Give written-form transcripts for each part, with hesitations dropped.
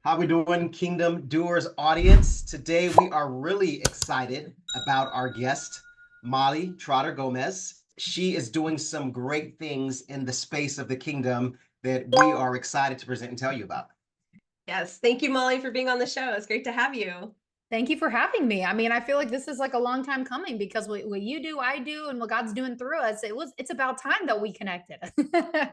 How we doing, Kingdom Doers audience? Today we are really excited about our guest, Molly Trotter Gomez. She is doing some great things in the space of the kingdom that we are excited to present and tell you about. Yes, thank you, Molly, for being on the show. It's great to have you. Thank you for having me. I mean, I feel like this is like a long time coming because what you do, I do, and what God's doing through us, it's about time that we connected.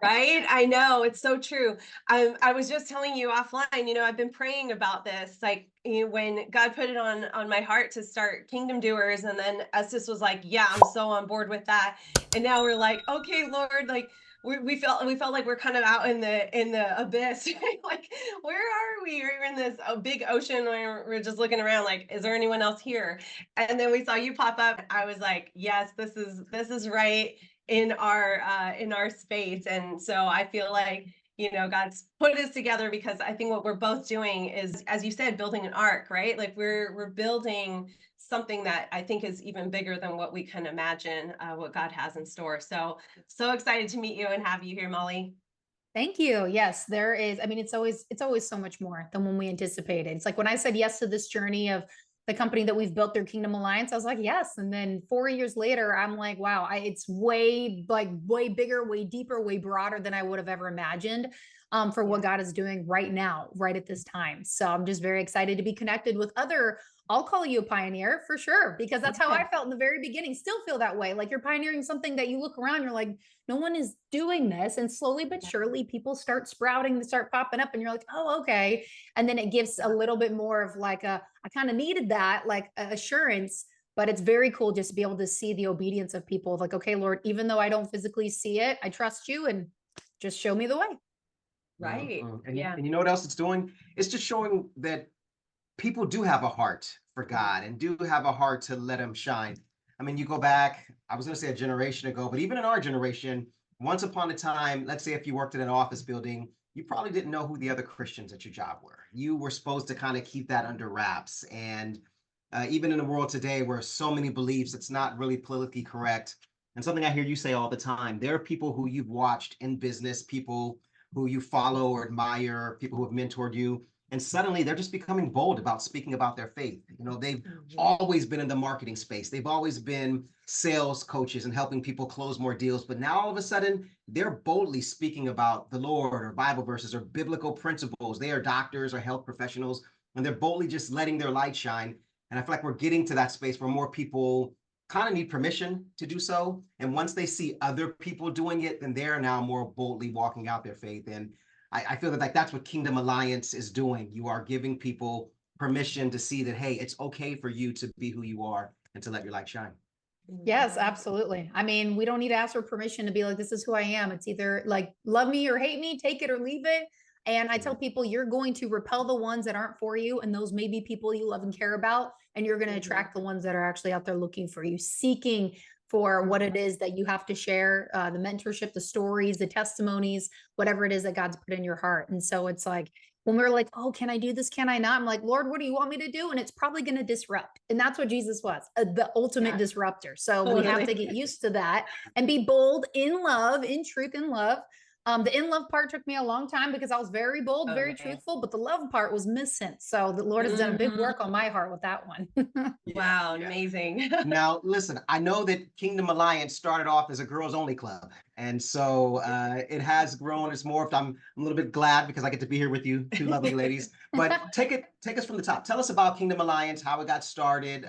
Right? I know, it's so true. I was just telling you offline, I've been praying about this. Like, when God put it on my heart to start Kingdom Doers, and then Estes was like, "Yeah, I'm so on board with that." And now we're like, "Okay, Lord, like we felt like we're kind of out in the abyss. Like, where are we? We're in this big ocean where we're just looking around like, is there anyone else here? And then we saw you pop up. I was like, yes, this is right in our space. And so I feel like, God's put us together because I think what we're both doing is, as you said, building an ark, right? Like we're building something that I think is even bigger than what we can imagine, what God has in store. So excited to meet you and have you here, Molly. Thank you. Yes, there is. I mean, it's always so much more than when we anticipated. It's like when I said yes to this journey of the company that we've built through Kingdom Alliance, I was like, yes. And then 4 years later, I'm like, wow, it's way bigger, way deeper, way broader than I would have ever imagined for what God is doing right now, right at this time. So I'm just very excited to be connected with other. I'll call you a pioneer for sure, because that's how I felt in the very beginning. Still feel that way. Like you're pioneering something that you look around, you're like, no one is doing this. And slowly but surely people start sprouting, they start popping up, and you're like, oh, okay. And then it gives a little bit more of like I kind of needed that, like assurance. But it's very cool just to be able to see the obedience of people, like, okay, Lord, even though I don't physically see it, I trust you and just show me the way. Right. Yeah. And you know what else it's doing? It's just showing that people do have a heart for God and do have a heart to let him shine. I mean, you go back, I was going to say a generation ago, but even in our generation, once upon a time, let's say if you worked in an office building, you probably didn't know who the other Christians at your job were. You were supposed to kind of keep that under wraps. And even in the world today where so many beliefs, it's not really politically correct. And something I hear you say all the time, there are people who you've watched in business, people who you follow or admire, people who have mentored you, and suddenly they're just becoming bold about speaking about their faith. They've always been in the marketing space. They've always been sales coaches and helping people close more deals. But now all of a sudden, they're boldly speaking about the Lord or Bible verses or biblical principles. They are doctors or health professionals, and they're boldly just letting their light shine. And I feel like we're getting to that space where more people kind of need permission to do so. And once they see other people doing it, then they're now more boldly walking out their faith. And I feel that like that's what Kingdom Alliance is doing. You are giving people permission to see that, hey, it's okay for you to be who you are and to let your light shine. Yes, absolutely. I mean, we don't need to ask for permission to be like, this is who I am. It's either like, love me or hate me, take it or leave it. And I tell people, you're going to repel the ones that aren't for you. And those may be people you love and care about. And you're going to attract the ones that are actually out there looking for you, seeking for what it is that you have to share, the mentorship, the stories, the testimonies, whatever it is that God's put in your heart. And so it's like, when we're like, oh, can I do this? Can I not? I'm like, Lord, what do you want me to do? And it's probably going to disrupt. And that's what Jesus was, the ultimate disruptor. So we have to get used to that and be bold in love, in truth, in love. The in love part took me a long time because I was very bold, very truthful, but the love part was missing. So the Lord has done a big work on my heart with that one. Wow, amazing. Now, listen, I know that Kingdom Alliance started off as a girls only club. And so it has grown, it's morphed. I'm a little bit glad because I get to be here with you, two lovely ladies. But take us from the top. Tell us about Kingdom Alliance, how it got started,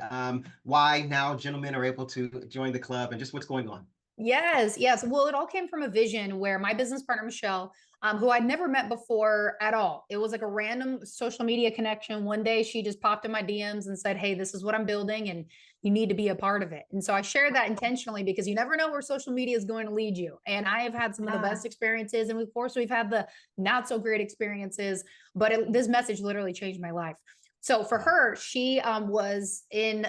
why now gentlemen are able to join the club, and just what's going on. Yes, yes. Well, it all came from a vision where my business partner, Michelle, who I'd never met before at all. It was like a random social media connection. One day she just popped in my DMs and said, hey, this is what I'm building and you need to be a part of it. And so I shared that intentionally because you never know where social media is going to lead you. And I have had some of the best experiences. And of course, we've had the not so great experiences, but this message literally changed my life. So for her, she was in,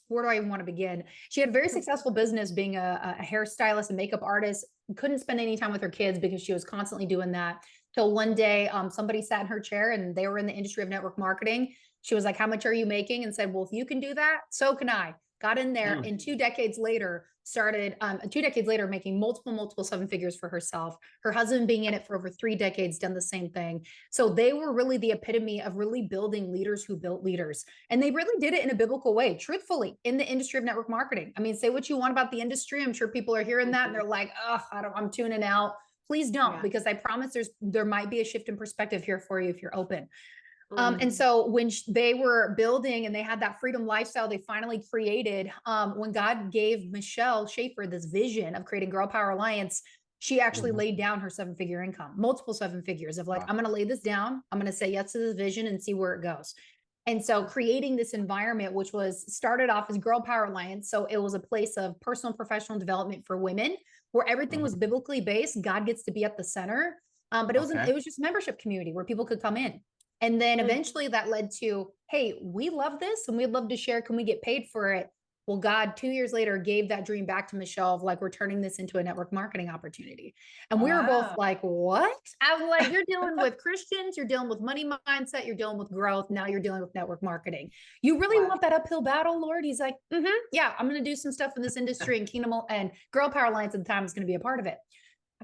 where do I even want to begin? She had a very successful business being a hairstylist and makeup artist. Couldn't spend any time with her kids because she was constantly doing that. Till one day, somebody sat in her chair and they were in the industry of network marketing. She was like, how much are you making? And said, well, if you can do that, so can I. Got in there. And 2 decades later, started 2 decades later making multiple seven figures for herself. Her husband being in it for over 3 decades, done the same thing. So they were really the epitome of really building leaders who built leaders. And they really did it in a biblical way, truthfully, in the industry of network marketing. I mean, say what you want about the industry. I'm sure people are hearing that and they're like, oh, I'm tuning out. Please don't, because I promise there might be a shift in perspective here for you if you're open. And so when they were building and they had that freedom lifestyle they finally created, when God gave Michelle Schaefer this vision of creating Girl Power Alliance, she actually laid down her 7-figure income, multiple 7 figures of like, I'm going to lay this down. I'm going to say yes to this vision and see where it goes. And so creating this environment, which was started off as Girl Power Alliance. So it was a place of personal and professional development for women where everything was biblically based. God gets to be at the center. But it was just a membership community where people could come in. And then eventually that led to, hey, we love this and we'd love to share. Can we get paid for it? Well, God, 2 years later, gave that dream back to Michelle of like, we're turning this into a network marketing opportunity. And we were both like, what? I was like, you're dealing with Christians, you're dealing with money mindset, you're dealing with growth. Now you're dealing with network marketing. You really want that uphill battle, Lord? He's like, yeah, I'm going to do some stuff in this industry, and Kingdom and Girl Power Alliance at the time is going to be a part of it.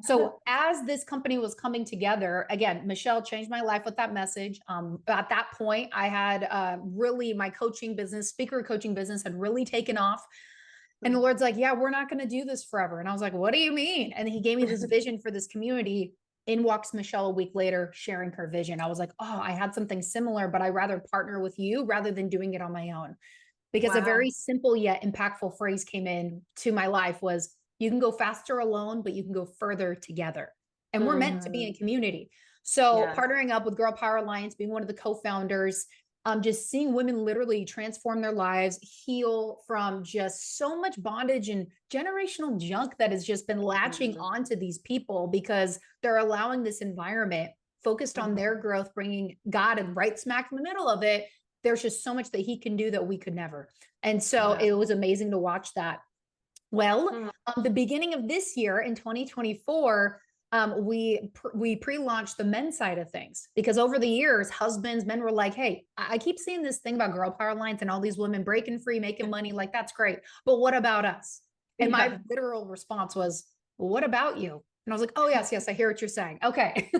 So as this company was coming together, again, Michelle changed my life with that message. At that point, I had really my coaching business, speaker coaching business had really taken off. And the Lord's like, yeah, we're not going to do this forever. And I was like, what do you mean? And he gave me this vision for this community. In walks Michelle a week later, sharing her vision. I was like, oh, I had something similar, but I'd rather partner with you rather than doing it on my own. Because a very simple yet impactful phrase came in to my life was, you can go faster alone, but you can go further together. And we're meant to be in community. So partnering up with Girl Power Alliance, being one of the co-founders, just seeing women literally transform their lives, heal from just so much bondage and generational junk that has just been latching onto these people because they're allowing this environment focused on their growth, bringing God and right smack in the middle of it. There's just so much that he can do that we could never. And so it was amazing to watch that. Well, the beginning of this year in 2024, we pre-launched the men's side of things because over the years, men were like, hey, I keep seeing this thing about Girl Power Alliance and all these women breaking free, making money. Like, that's great. But what about us? And my literal response was, well, what about you? And I was like, oh, yes, I hear what you're saying. Okay.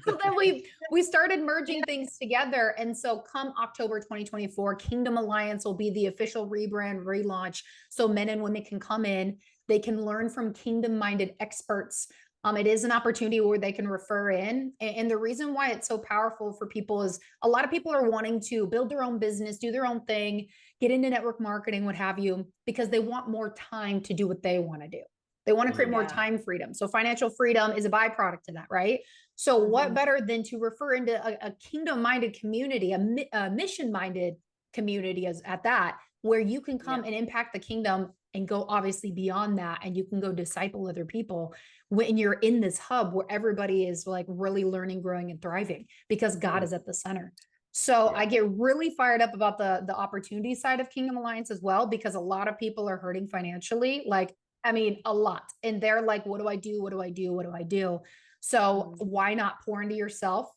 So then we started merging things together. And so come October 2024, Kingdom Alliance will be the official rebrand, relaunch. So men and women can come in, they can learn from kingdom-minded experts. It is an opportunity where they can refer in. And the reason why it's so powerful for people is a lot of people are wanting to build their own business, do their own thing, get into network marketing, what have you, because they want more time to do what they want to do. They want to create more time freedom. So financial freedom is a byproduct of that, right? So what better than to refer into a kingdom-minded community, a mission-minded community as at that, where you can come and impact the kingdom and go obviously beyond that. And you can go disciple other people when you're in this hub where everybody is like really learning, growing, and thriving because God is at the center. So I get really fired up about the opportunity side of Kingdom Alliance as well, because a lot of people are hurting financially. Like, I mean, a lot. And they're like, what do I do? What do I do? What do I do? So why not pour into yourself?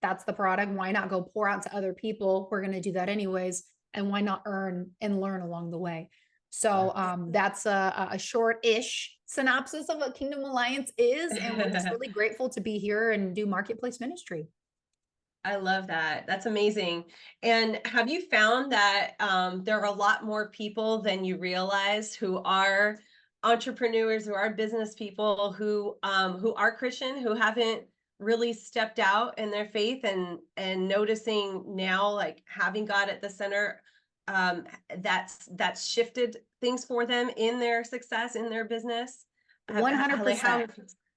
That's the product. Why not go pour out to other people? We're going to do that anyways. And why not earn and learn along the way? So that's a short-ish synopsis of what Kingdom Alliance is. And we're just really grateful to be here and do marketplace ministry. I love that. That's amazing. And have you found that there are a lot more people than you realize who are entrepreneurs, who are business people, who are Christian, who haven't really stepped out in their faith and noticing now, like having God at the center, that's shifted things for them in their success, in their business? 100%.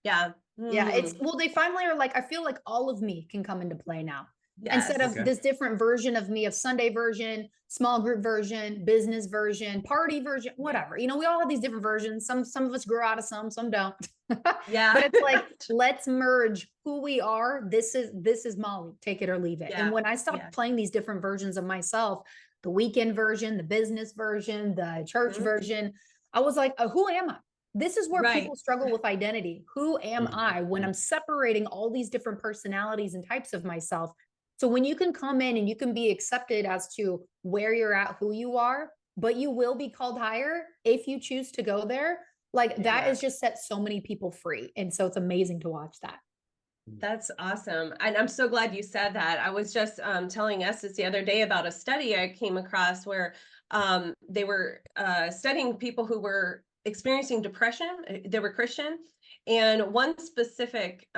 Yeah. Yeah, well, they finally are like, I feel like all of me can come into play now. Instead of this different version of me, of Sunday version, small group version, business version, party version, whatever. You know, we all have these different versions. Some of us grow out of some don't. But it's like, let's merge who we are. This is Molly, take it or leave it. And when I stopped playing these different versions of myself, the weekend version, the business version, the church version, I was like, who am I? This is where people struggle with identity. Who am I when I'm separating all these different personalities and types of myself? So when you can come in and you can be accepted as to where you're at, who you are, but you will be called higher if you choose to go there. Like that has just set so many people free. And so it's amazing to watch that. That's awesome. And I'm so glad you said that. I was just telling Estes the other day about a study I came across where they were studying people who were experiencing depression. They were Christian. And one specific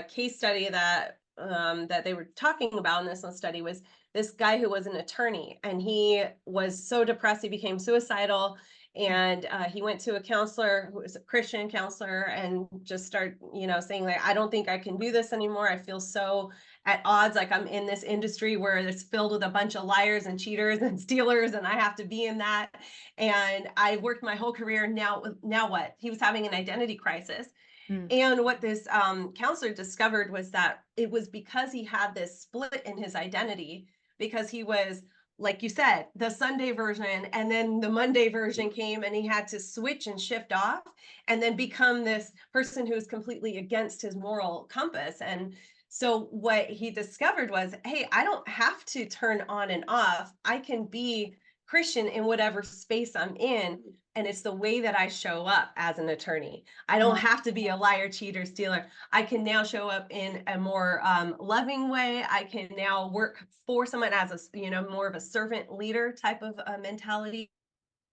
case study that that they were talking about in this study was this guy who was an attorney, and he was so depressed, he became suicidal. And he went to a counselor who was a Christian counselor and just started, saying like, I don't think I can do this anymore. I feel so at odds, like I'm in this industry where it's filled with a bunch of liars and cheaters and stealers, and I have to be in that. And I worked my whole career. Now what? He was having an identity crisis. And what this counselor discovered was that it was because he had this split in his identity, because he was, like you said, the Sunday version, and then the Monday version came, and he had to switch and shift off and then become this person who was completely against his moral compass. And so what he discovered was, hey, I don't have to turn on and off. I can be Christian in whatever space I'm in. And it's the way that I show up as an attorney. I don't have to be a liar, cheater, stealer. I can now show up in a more loving way. I can now work for someone as a, more of a servant leader type of mentality.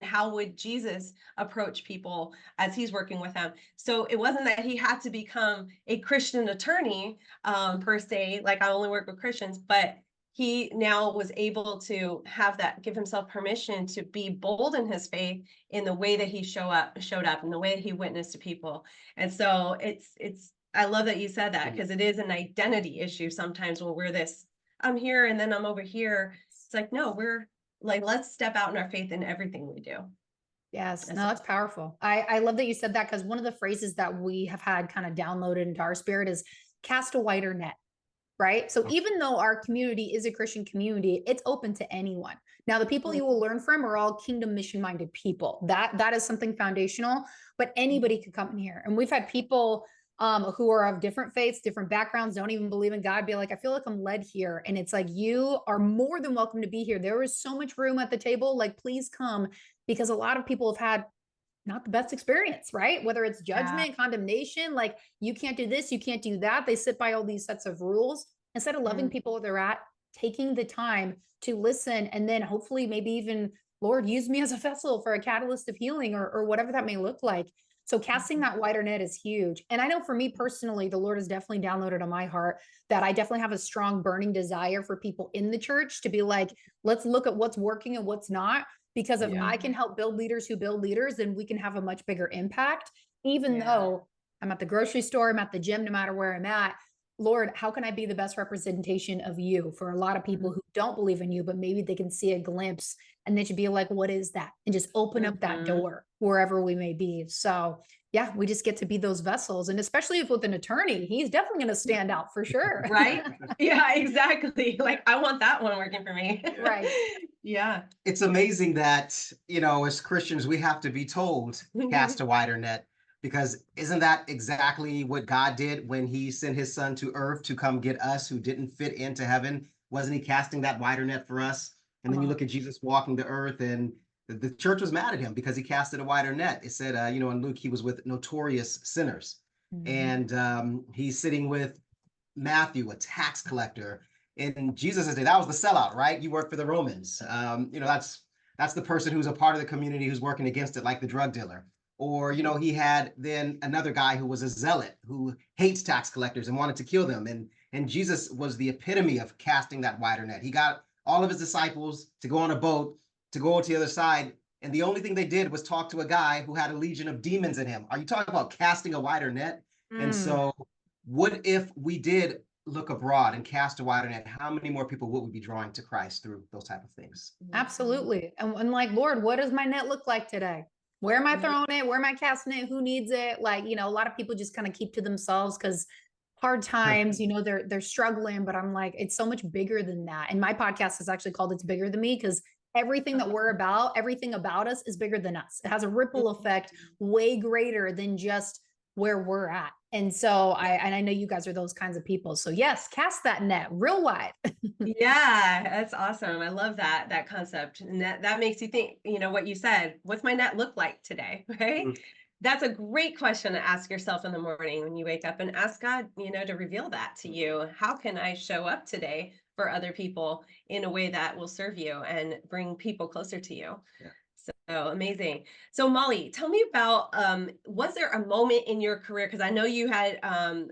How would Jesus approach people as he's working with them? So it wasn't that he had to become a Christian attorney per se, like I only work with Christians, but he now was able to have that, give himself permission to be bold in his faith in the way that he showed up and the way he witnessed to people. And so I love that you said that, because it is an identity issue sometimes when we're this, I'm here and then I'm over here. It's like, no, we're like, let's step out in our faith in everything we do. Yes, no, that's powerful. I love that you said that, because one of the phrases that we have had kind of downloaded into our spirit is cast a wider net. Right. So even though our community is a Christian community, it's open to anyone. Now, the people you will learn from are all kingdom mission minded people. That is something foundational, but anybody could come in here. And we've had people who are of different faiths, different backgrounds, don't even believe in God, be like, I feel like I'm led here. And it's like, you are more than welcome to be here. There is so much room at the table. Like, please come, because a lot of people have had not the best experience, right? Whether it's judgment, condemnation, like you can't do this, you can't do that. They sit by all these sets of rules instead of loving people where they're at, taking the time to listen, and then hopefully maybe even, Lord, use me as a vessel for a catalyst of healing or whatever that may look like. So casting that wider net is huge. And I know for me personally, the Lord has definitely downloaded on my heart that I definitely have a strong burning desire for people in the church to be like, let's look at what's working and what's not. Because if I can help build leaders who build leaders, then we can have a much bigger impact. Even though I'm at the grocery store, I'm at the gym, no matter where I'm at, Lord, how can I be the best representation of you for a lot of people who don't believe in you, but maybe they can see a glimpse and they should be like, what is that? And just open up that door wherever we may be. So yeah, we just get to be those vessels. And especially if with an attorney, he's definitely going to stand out for sure. Right? Yeah, exactly. Like, I want that one working for me. Right. Yeah. It's amazing that, as Christians, we have to be told, cast a wider net, because isn't that exactly what God did when he sent his son to earth to come get us who didn't fit into heaven? Wasn't he casting that wider net for us? And then you look at Jesus walking the earth, and the church was mad at him because he casted a wider net. It said, in Luke, he was with notorious sinners. And he's sitting with Matthew, a tax collector. And Jesus said, that was the sellout, right? You work for the Romans. That's the person who's a part of the community who's working against it, like the drug dealer. Or, he had then another guy who was a zealot who hates tax collectors and wanted to kill them. And Jesus was the epitome of casting that wider net. He got all of his disciples to go on a boat, to go to the other side. And the only thing they did was talk to a guy who had a legion of demons in him. Are you talking about casting a wider net? And so what if we did look abroad and cast a wider net? How many more people would we be drawing to Christ through those type of things? Absolutely. And like, Lord, what does my net look like today? Where am I throwing it? Where am I casting it? Who needs it? Like, a lot of people just kind of keep to themselves because hard times, they're struggling, but I'm like, it's so much bigger than that. And my podcast is actually called It's Bigger Than Me, because everything that we're about, everything about us is bigger than us. It has a ripple effect way greater than just where we're at. And so I know you guys are those kinds of people. So yes, cast that net real wide. Yeah, that's awesome. I love that concept. And that makes you think, what you said, what's my net look like today? Right? Mm. That's a great question to ask yourself in the morning when you wake up, and ask God, to reveal that to you. How can I show up today for other people in a way that will serve you and bring people closer to you? Yeah. So amazing. So Molly, tell me about, was there a moment in your career? Because I know you had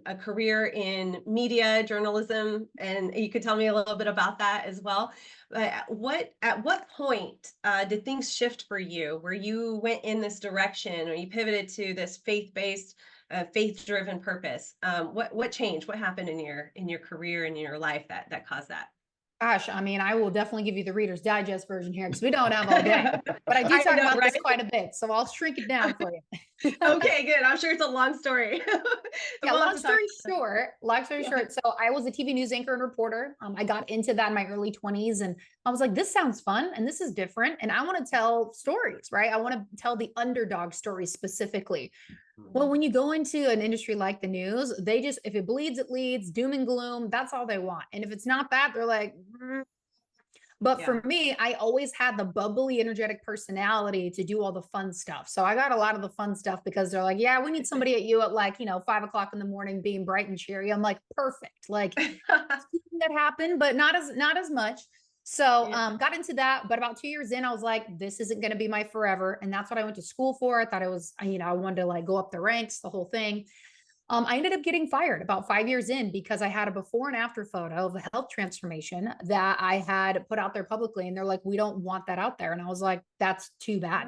a career in media journalism, and you could tell me a little bit about that as well. But at what point did things shift for you, where you went in this direction, or you pivoted to this faith-based, faith-driven purpose? What changed? What happened in your career and in your life that caused that? Gosh, I mean, I will definitely give you the Reader's Digest version here because we don't have all day. But I do talk know, about right? this quite a bit, so I'll shrink it down for you. Okay, good. I'm sure it's a long story. Yeah, We'll have long to talk story about short, long story that. short. So I was a TV news anchor and reporter. I got into that in my early 20s, and I was like, this sounds fun and this is different. And I want to tell stories, right? I want to tell the underdog story specifically. Well, when you go into an industry like the news, they just, if it bleeds, it leads, doom and gloom, that's all they want. And if it's not that, they're like, "Mm." But Yeah. for me, I always had the bubbly, energetic personality to do all the fun stuff. So I got a lot of the fun stuff because they're like, yeah, we need somebody at you at like, 5 o'clock in the morning being bright and cheery. I'm like, perfect. Like that happened, but not as much. So Yeah. got into that. But about 2 years in, I was like, this isn't going to be my forever. And that's what I went to school for. I thought it was, I wanted to like go up the ranks, the whole thing. I ended up getting fired about 5 years in because I had a before and after photo of a health transformation that I had put out there publicly. And they're like, we don't want that out there. And I was like, that's too bad.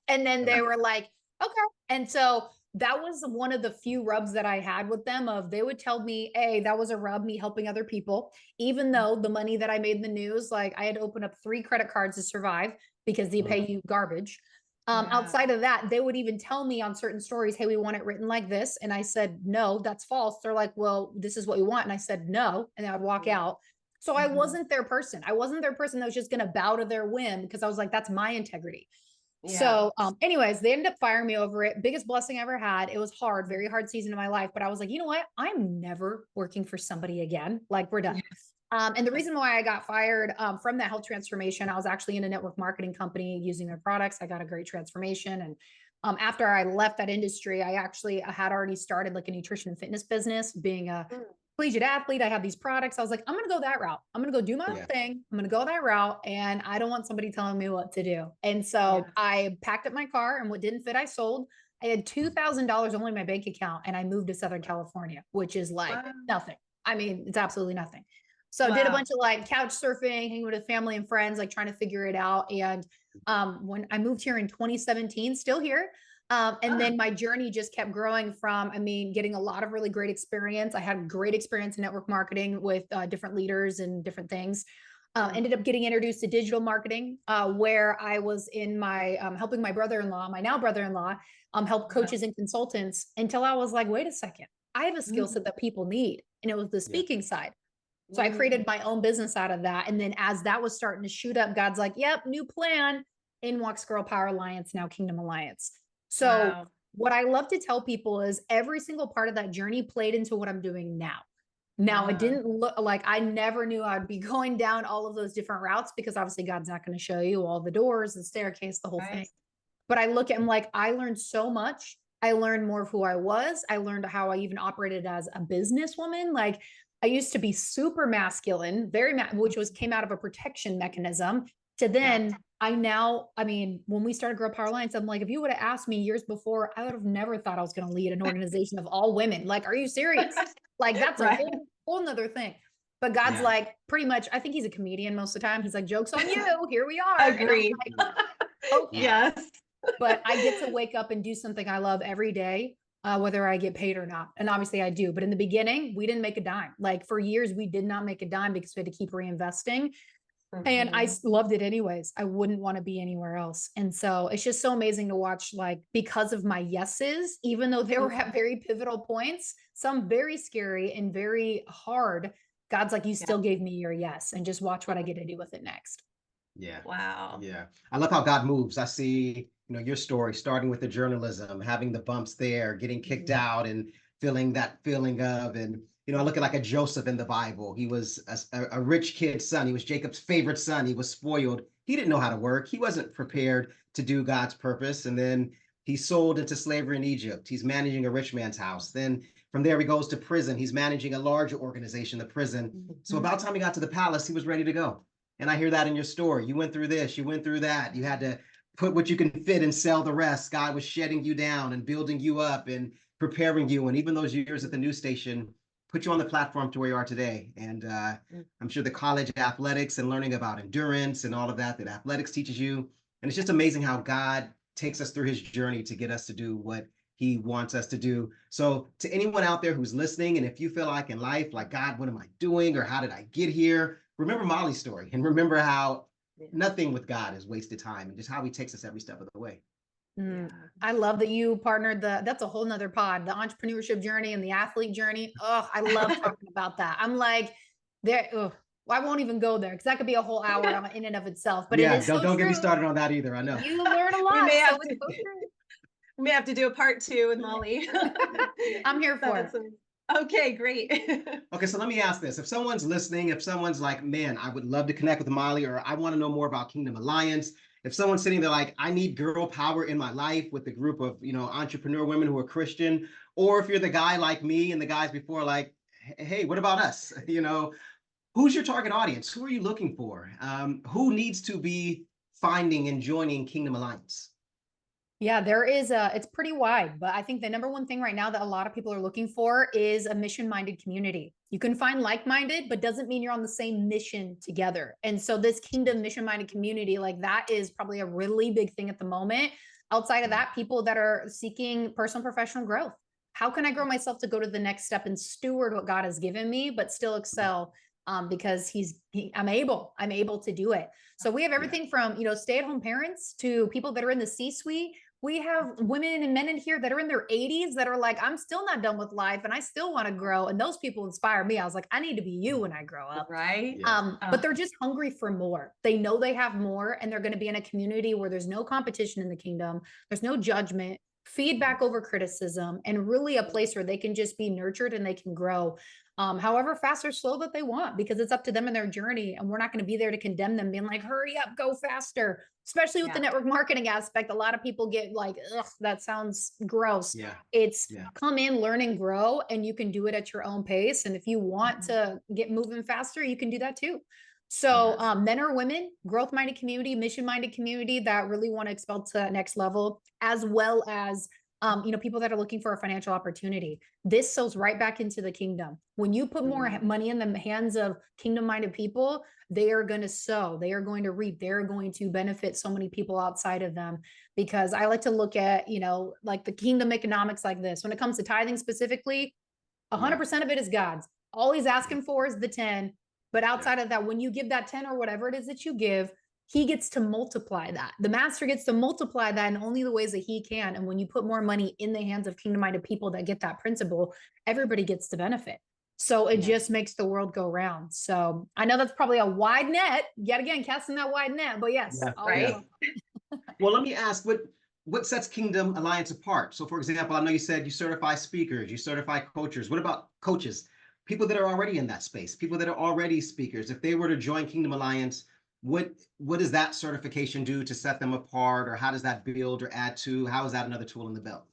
And then they were like, okay. And so that was one of the few rubs that I had with them of they would tell me, hey, that was a rub, me helping other people, even though the money that I made in the news, like I had to open up 3 credit cards to survive because they pay you garbage. Outside of that, they would even tell me on certain stories, hey, we want it written like this. And I said, no, that's false. They're like, well, this is what we want. And I said, no. And I would walk out. So I wasn't their person. I wasn't their person that was just going to bow to their whim because I was like, that's my integrity. Yeah. So, anyways, they ended up firing me over it. Biggest blessing I ever had. It was hard, very hard season of my life. But I was like, you know what? I'm never working for somebody again. Like we're done. And the reason why I got fired from that health transformation, I was actually in a network marketing company using their products. I got a great transformation. And after I left that industry, I had already started like a nutrition and fitness business, being a collegiate athlete. I have these products. I was like, I'm going to go that route. I'm going to go do my own thing. I'm going to go that route. And I don't want somebody telling me what to do. And so I packed up my car, and what didn't fit, I sold. I had $2,000 only in my bank account, and I moved to Southern California, which is like nothing. I mean, it's absolutely nothing. So I did a bunch of like couch surfing, hanging with family and friends, like trying to figure it out. And when I moved here in 2017, still here. And then my journey just kept growing from, getting a lot of really great experience. I had great experience in network marketing with different leaders and different things. Ended up getting introduced to digital marketing, where I was in my helping my brother-in-law, my now brother-in-law, help coaches and consultants, until I was like, wait a second, I have a skill set that people need. And it was the speaking side. So I created my own business out of that. And then as that was starting to shoot up, God's like, yep, new plan. In walks Girl Power Alliance, now Kingdom Alliance. So what I love to tell people is every single part of that journey played into what I'm doing now. Now, it didn't look like, I never knew I'd be going down all of those different routes, because obviously God's not going to show you all the doors, the staircase, the whole thing. But I look at him like, I learned so much. I learned more of who I was. I learned how I even operated as a businesswoman. Like, I used to be super masculine, which came out of a protection mechanism, to then when we started Grow Power Alliance, I'm like, if you would have asked me years before, I would have never thought I was going to lead an organization of all women. Like, are you serious? Like, that's a whole nother thing. But God's like, pretty much, I think he's a comedian most of the time. He's like, joke's on you. Here we are. Agree. Like, okay. Yes. But I get to wake up and do something I love every day, whether I get paid or not. And obviously I do. But in the beginning, we didn't make a dime. Like, for years, we did not make a dime because we had to keep reinvesting. And I loved it anyways. I wouldn't want to be anywhere else. And so it's just so amazing to watch, like, because of my yeses, even though they were at very pivotal points, some very scary and very hard, God's like, you still gave me your yes, and just watch what I get to do with it next. Yeah. Wow. Yeah. I love how God moves. I see, your story, starting with the journalism, having the bumps there, getting kicked out and feeling that feeling of, and, I look at like a Joseph in the Bible. He was a rich kid's son. He was Jacob's favorite son. He was spoiled. He didn't know how to work. He wasn't prepared to do God's purpose. And then he's sold into slavery in Egypt. He's managing a rich man's house. Then from there, he goes to prison. He's managing a larger organization, the prison. So about time he got to the palace, he was ready to go. And I hear that in your story. You went through this, you went through that. You had to put what you can fit and sell the rest. God was shedding you down and building you up and preparing you. And even those years at the news station put you on the platform to where you are today. And I'm sure the college athletics and learning about endurance and all of that athletics teaches you. And it's just amazing how God takes us through his journey to get us to do what he wants us to do. So to anyone out there who's listening, and if you feel like in life, like, God, what am I doing? Or how did I get here? Remember Molly's story and remember how nothing with God is wasted time and just how he takes us every step of the way. I love that you partnered that's a whole nother pod, the entrepreneurship journey and the athlete journey. Oh, I love talking about that. I'm like, well, I won't even go there because that could be a whole hour in and of itself. But it is don't get me started on that either. I know you learn a lot. We may have to do a part 2 with Molly. I'm here for it. Okay, great. Okay, so let me ask this. If someone's listening, if someone's like, man, I would love to connect with Molly, or I want to know more about Kingdom Alliance. If someone's sitting there like, I need girl power in my life with a group of, entrepreneur women who are Christian, or if you're the guy like me and the guys before, like, hey, what about us? Who's your target audience? Who are you looking for? Who needs to be finding and joining Kingdom Alliance? Yeah, it's pretty wide, but I think the number one thing right now that a lot of people are looking for is a mission-minded community. You can find like-minded, but doesn't mean you're on the same mission together. And so this Kingdom mission-minded community, like that is probably a really big thing at the moment. Outside of that, people that are seeking personal professional growth. How can I grow myself to go to the next step and steward what God has given me, but still excel? Because I'm able to do it. So we have everything from, stay-at-home parents to people that are in the C-suite. We have women and men in here that are in their 80s that are like, I'm still not done with life and I still want to grow. And those people inspire me. I was like, I need to be you when I grow up. Right. But they're just hungry for more. They know they have more, and they're going to be in a community where there's no competition in the kingdom. There's no judgment, feedback over criticism, and really a place where they can just be nurtured and they can grow. However fast or slow that they want, because it's up to them in their journey. And we're not going to be there to condemn them, being like, hurry up, go faster, especially with the network marketing aspect. A lot of people get like, ugh, that sounds gross. It's come in, learn and grow, and you can do it at your own pace. And if you want to get moving faster, you can do that too. So men or women, growth-minded community, mission-minded community that really want to expel to that next level, as well as people that are looking for a financial opportunity. This sows right back into the kingdom. When you put more money in the hands of kingdom-minded people, they are going to sow, they are going to reap, they're going to benefit so many people outside of them. Because I like to look at, like the kingdom economics like this. When it comes to tithing specifically, 100% of it is God's. All he's asking for is the 10. But outside of that, when you give that 10 or whatever it is that you give, he gets to multiply that. The master gets to multiply that in only the ways that he can. And when you put more money in the hands of kingdom-minded people that get that principle, everybody gets to benefit. So it just makes the world go round. So I know that's probably a wide net, yet again, casting that wide net, but yes. Right. Well, let me ask, what sets Kingdom Alliance apart? So for example, I know you said you certify speakers, you certify coaches. What about coaches? People that are already in that space, people that are already speakers. If they were to join Kingdom Alliance, what does that certification do to set them apart, or how does that build or add to? How is that another tool in the belt?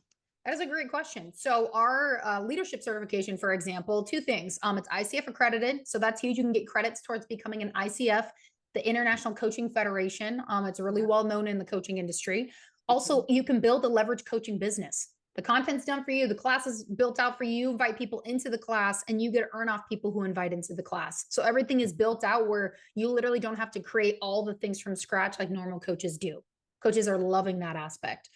That is a great question. So our leadership certification, for example, 2 things. It's ICF accredited. So that's huge. You can get credits towards becoming an ICF, the International Coaching Federation. It's really well known in the coaching industry. Also, you can build a leverage coaching business. The content's done for you. The class is built out for you. You invite people into the class and you get to earn off people who invite into the class. So everything is built out where you literally don't have to create all the things from scratch like normal coaches do. Coaches are loving that aspect.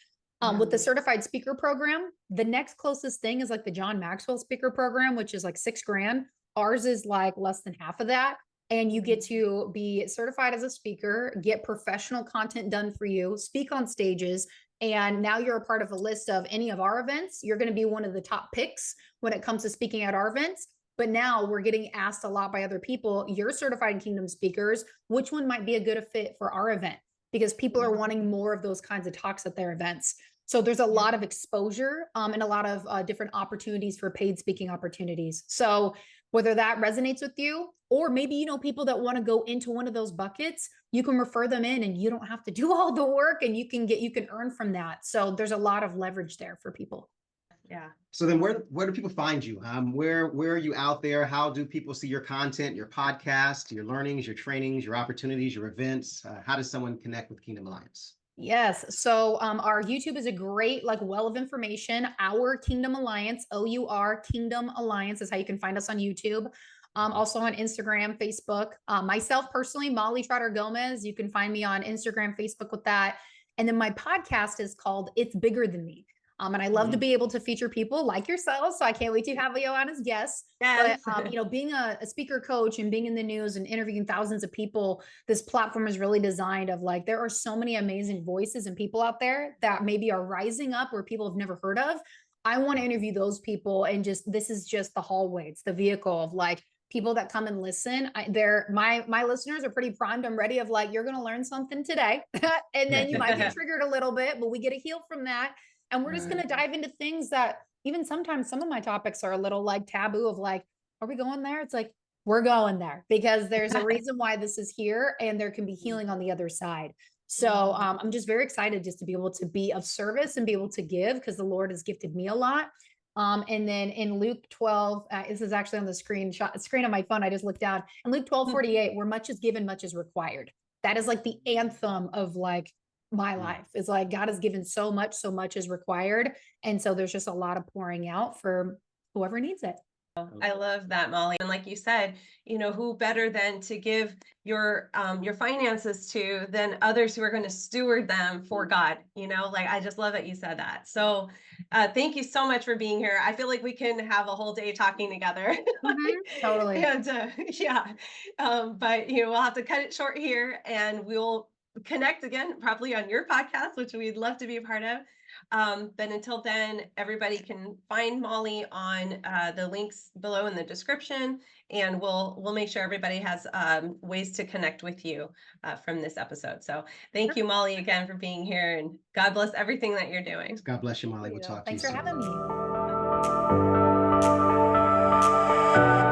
With the certified speaker program, the next closest thing is like the John Maxwell speaker program, which is like $6,000. Ours is like less than half of that. And you get to be certified as a speaker, get professional content done for you, speak on stages. And now you're a part of a list of any of our events. You're going to be one of the top picks when it comes to speaking at our events. But now we're getting asked a lot by other people, you're certified in Kingdom speakers, which one might be a good fit for our event? because people are wanting more of those kinds of talks at their events. So there's a lot of exposure and a lot of different opportunities for paid speaking opportunities. So whether that resonates with you, or maybe you know people that want to go into one of those buckets, you can refer them in and you don't have to do all the work, and you can earn from that. So there's a lot of leverage there for people. Yeah. So then where do people find you? Where are you out there? How do people see your content, your podcast, your learnings, your trainings, your opportunities, your events? How does someone connect with Kingdom Alliance? Yes. So our YouTube is a great like well of information. Our Kingdom Alliance, OUR Kingdom Alliance is how you can find us on YouTube. Also on Instagram, Facebook. Myself personally, Molly Trotter Gomez. You can find me on Instagram, Facebook with that. And then my podcast is called It's Bigger Than Me. And I love to be able to feature people like yourself. So I can't wait to have you on as guests. Yes. But, being a speaker coach and being in the news and interviewing thousands of people, this platform is really designed of like, there are so many amazing voices and people out there that maybe are rising up where people have never heard of. I want to interview those people, and this is just the hallway. It's the vehicle of like people that come and listen. My listeners are pretty primed. I'm ready of like, you're going to learn something today. And then you might get triggered a little bit, but we get to heal from that. And we're just going to dive into things that even sometimes some of my topics are a little like taboo of like, are we going there? It's like, we're going there because there's a reason why this is here, and there can be healing on the other side. So I'm just very excited just to be able to be of service and be able to give, because the Lord has gifted me a lot. And then in Luke 12, this is actually on the screen on my phone. I just looked down. In Luke 12:48, where much is given, much is required. That is like the anthem of like my life. Is like God has given so much is required. And so there's just a lot of pouring out for whoever needs it. I love that, Molly. And like you said, who better than to give your finances to than others who are going to steward them for God, I just love that you said that. So thank you so much for being here. I feel like we can have a whole day talking together. Totally. And but we'll have to cut it short here, and we'll connect again, probably on your podcast, which we'd love to be a part of. But until then, everybody can find Molly on the links below in the description, and we'll make sure everybody has ways to connect with you from this episode. So thank you, Molly, again for being here, and God bless everything that you're doing. God bless you, Molly. We'll talk to you soon. Thanks for having me.